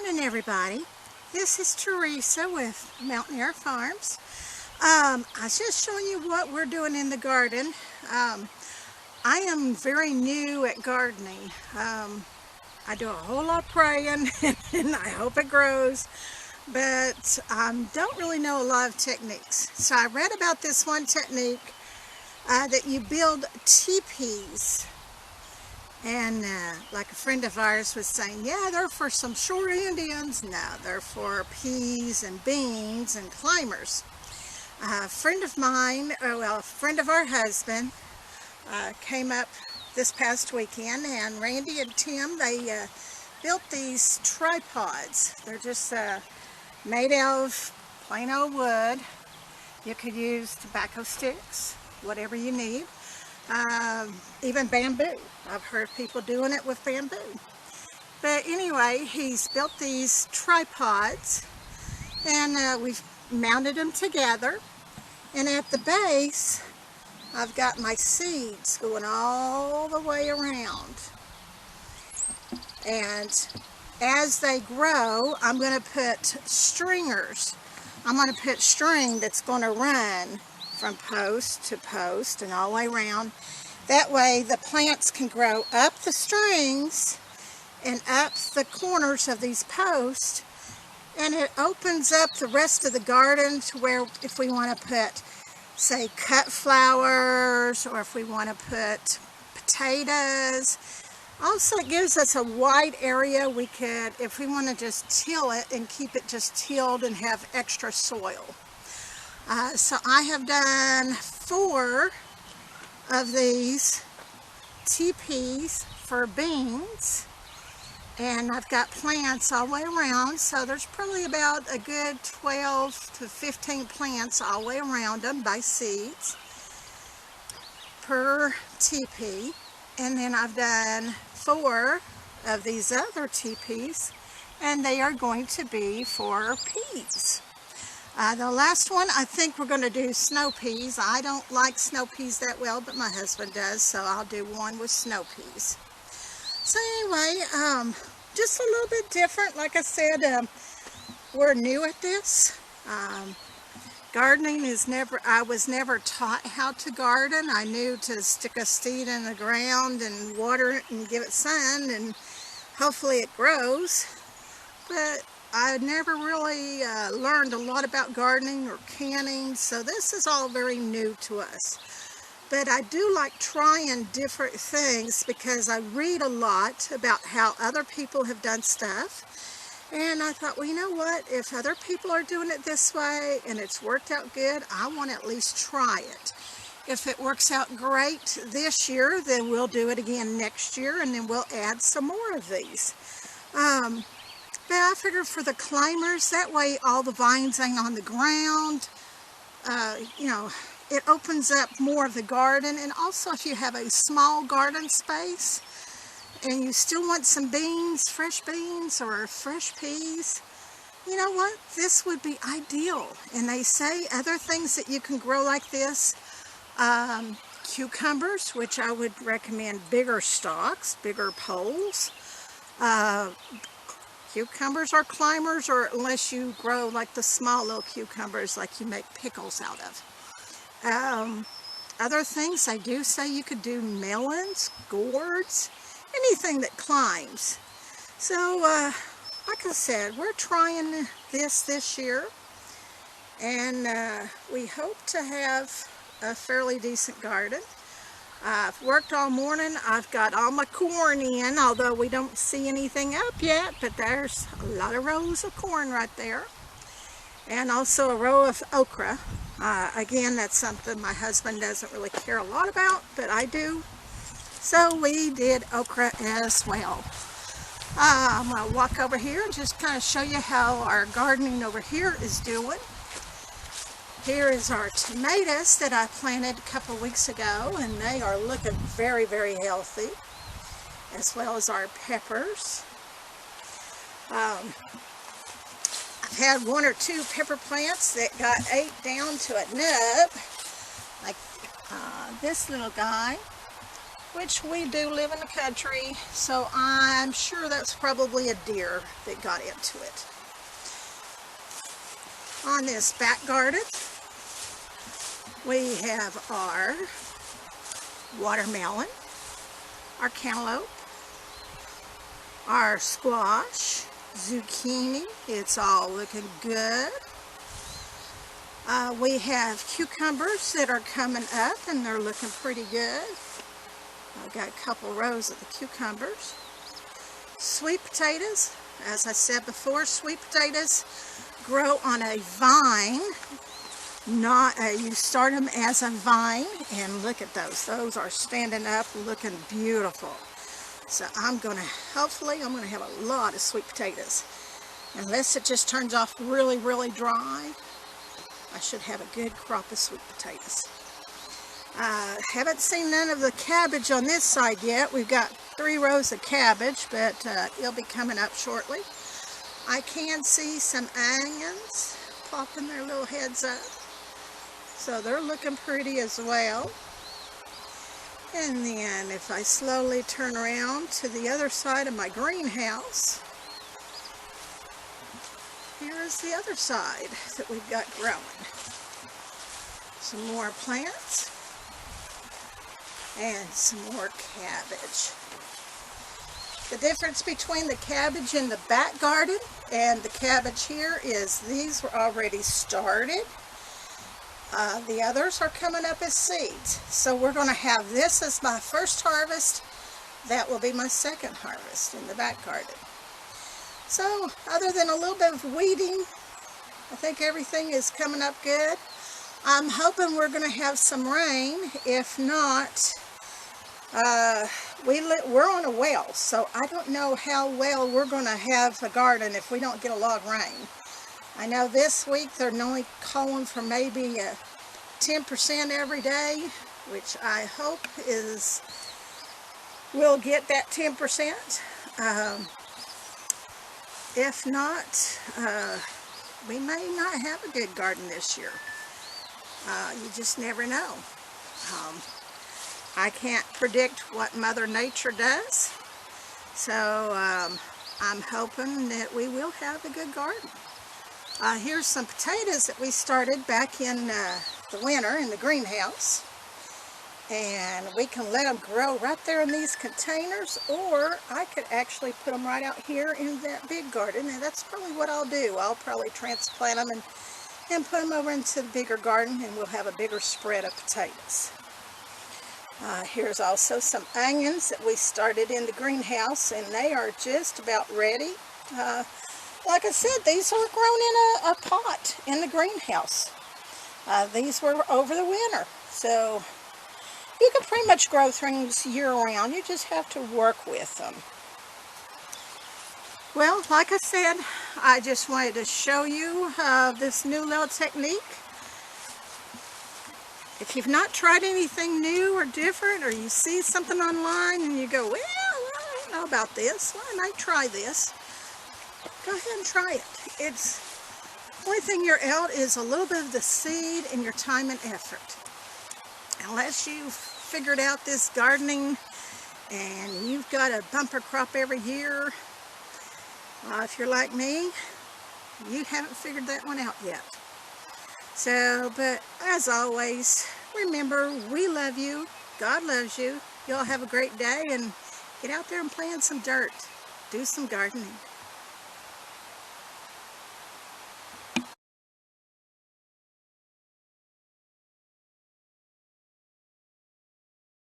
morning, everybody. This is Teresa with Mountain Air Farms. I was just showing you what we're doing in the garden. I am very new at gardening. I do a whole lot of praying and I hope it grows, but don't really know a lot of techniques. So I read about this one technique that you build teepees. And like a friend of ours was saying, yeah, they're for some shore Indians. No, they're for peas and beans and climbers. A friend of mine, a friend of our husband, came up this past weekend, and Randy and Tim, they built these tripods. They're just made out of plain old wood. You could use tobacco sticks, whatever you need. Even bamboo. I've heard people doing it with bamboo. But anyway, he's built these tripods, and we've mounted them together. And at the base, I've got my seeds going all the way around. And as they grow, I'm going to put stringers. I'm going to put string that's going to run from post to post and all the way around. That way the plants can grow up the strings and up the corners of these posts, and it opens up the rest of the garden to where if we want to put, say, cut flowers, or if we want to put potatoes. Also, it gives us a wide area. We could, if we want to just till it and keep it just tilled and have extra soil. So I have done 4 of these teepees for beans, and I've got plants all the way around, so there's probably about a good 12 to 15 plants all the way around them by seeds per teepee. And then I've done 4 of these other teepees, and they are going to be for peas. The last one, I think we're going to do snow peas. I don't like snow peas that well, but my husband does, so I'll do one with snow peas. So anyway, just a little bit different. Like I said, we're new at this. Gardening is I was never taught how to garden. I knew to stick a seed in the ground and water it and give it sun, and hopefully it grows. But I never really learned a lot about gardening or canning, so this is all very new to us. But I do like trying different things because I read a lot about how other people have done stuff. And I thought, well, you know what? If other people are doing it this way and it's worked out good, I want to at least try it. If it works out great this year, then we'll do it again next year, and then we'll add some more of these. But I figured for the climbers, that way all the vines ain't on the ground. You know, it opens up more of the garden. And also, if you have a small garden space and you still want some beans, fresh beans or fresh peas, you know what? This would be ideal. And they say other things that you can grow like this, cucumbers, which I would recommend bigger stalks, bigger poles. Cucumbers are climbers, or unless you grow like the small little cucumbers like you make pickles out of. Other things, I do say you could do melons, gourds, anything that climbs. So, like I said, we're trying this year, and we hope to have a fairly decent garden. I've worked all morning. I've got all my corn in, although we don't see anything up yet, but there's a lot of rows of corn right there. And also a row of okra. Again, that's something my husband doesn't really care a lot about, but I do. So we did okra as well. I'm going to walk over here and just kind of show you how our gardening over here is doing. Here is our tomatoes that I planted a couple weeks ago, and they are looking very, very healthy, as well as our peppers. I've had 1 or 2 pepper plants that got ate down to a nub, like this little guy. which we do live in the country, so I'm sure that's probably a deer that got into it. On this back garden, we have our watermelon, our cantaloupe, our squash, zucchini. It's all looking good. We have cucumbers that are coming up and they're looking pretty good. I've got a couple rows of the cucumbers. Sweet potatoes. As I said before, sweet potatoes grow on a vine. You start them as a vine, and look at those. Those are standing up looking beautiful. So hopefully I'm going to have a lot of sweet potatoes. Unless it just turns off really, really dry, I should have a good crop of sweet potatoes. Haven't seen none of the cabbage on this side yet. We've got 3 rows of cabbage, but it'll be coming up shortly. I can see some onions popping their little heads up. So they're looking pretty as well. And then if I slowly turn around to the other side of my greenhouse, here is the other side that we've got growing. Some more plants and some more cabbage. The difference between the cabbage in the back garden and the cabbage here is these were already started. The others are coming up as seeds. So we're going to have this as my first harvest. That will be my second harvest in the back garden. So other than a little bit of weeding, I think everything is coming up good. I'm hoping we're going to have some rain. If not, we're on a well, so I don't know how well we're going to have a garden if we don't get a lot of rain. I know this week they're only calling for maybe 10% every day, which I hope we'll get that 10%. If not, we may not have a good garden this year. You just never know. I can't predict what Mother Nature does, so I'm hoping that we will have a good garden. Here's some potatoes that we started back in the winter in the greenhouse, and we can let them grow right there in these containers, or I could actually put them right out here in that big garden, and that's probably what I'll do. I'll probably transplant them and put them over into the bigger garden, and we'll have a bigger spread of potatoes. Here's also some onions that we started in the greenhouse, and they are just about ready. Like I said, these are grown in a pot in the greenhouse. These were over the winter, so you can pretty much grow things year-round. You just have to work with them. Well, like I said, I just wanted to show you this new little technique. If you've not tried anything new or different, or you see something online and you go, well, I don't know about this, well, I might try this, go ahead and try it. It's the only thing you're out is a little bit of the seed and your time and effort. Unless you've figured out this gardening and you've got a bumper crop every year, if you're like me, you haven't figured that one out yet. So, but as always, remember, we love you, God loves you. Y'all have a great day, and get out there and play in some dirt. Do some gardening.